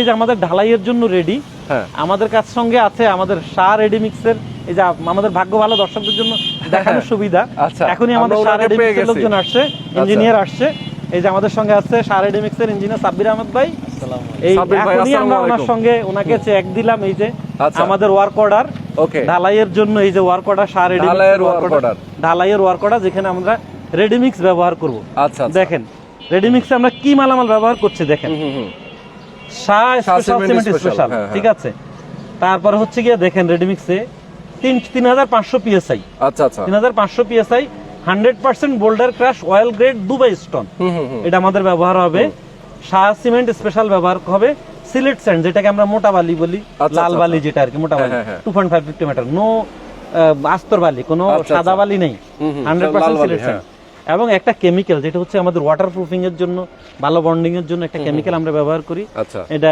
এই যে আমাদের ঢালাইয়ের জন্য রেডি। হ্যাঁ, আমাদের কাছ সঙ্গে আছে আমাদের শাহ রেডিমিক্সের, এই যে আমাদের ভাগ্য ভালো দর্শকদের জন্য দেখানোর সুবিধা। আচ্ছা, এখনই আমাদের আমরা শাহ ওনাকে পেয়ে রেডিমিক্সের গেছি। লোকজন আসছে, ইঞ্জিনিয়ার আসছে। এই যে আমাদের সঙ্গে আছে শাহ রেডিমিক্সের ইঞ্জিনিয়ার সাব্বির আহমেদ ভাই। এই সাব্বির ভাই, এখনই আমরা আসসালামু ওনার আলাইকুম। সঙ্গে ওনাকে চেক দিলাম। এই যে আচ্ছা। আমাদের ওয়ার্ক অর্ডার ওকে, ঢালাইয়ের জন্য, এই যে ওয়ার্ক অর্ডার শাহ ঢালাইয়ের রেডিমিক্সের work ওয়ার্ক order। অর্ডার, ঢালাইয়ের ওয়ার্ক অর্ডার, যেখানে আমরা রেডিমিক্স ব্যবহার করব। আচ্ছা আচ্ছা। দেখেন রেডিমিক্সে আমরা কি মালামাল ব্যবহার করছি দেখেন। Shah special cement cement special, special, হ্যাঁ, ঠিক আছে। তারপরে হচ্ছে গিয়ে দেখেন রেডিমিক্সে 3500 পিএসআই, আচ্ছা আচ্ছা। 3500 PSI 100% boulder crush oil grade Dubai stone, এটা আমাদের ব্যবহার হবে। শাহ সিমেন্ট স্পেশাল ব্যবহার হবে। সিলেট স্যান্ড, যেটাকে আমরা মোটা বালি বলি, আচ্ছা, লাল আচ্ছা, বালি যেটা আর কি, মোটা বালি, হ্যাঁ, হ্যাঁ। 2.550 মিটার, নো আস্তর বালি, কোনো আচ্ছা, সাদা আচ্ছা। বালি নেই, লাল 100% বালি, সিলেট হ্যাঁ। স্যান্ড। এবং একটা কেমিক্যাল যেটা হচ্ছে আমাদের ওয়াটার প্রুফিং এর জন্য, ভালো বন্ডিং এর জন্য একটা কেমিক্যাল আমরা ব্যবহার করি। আচ্ছা। এটা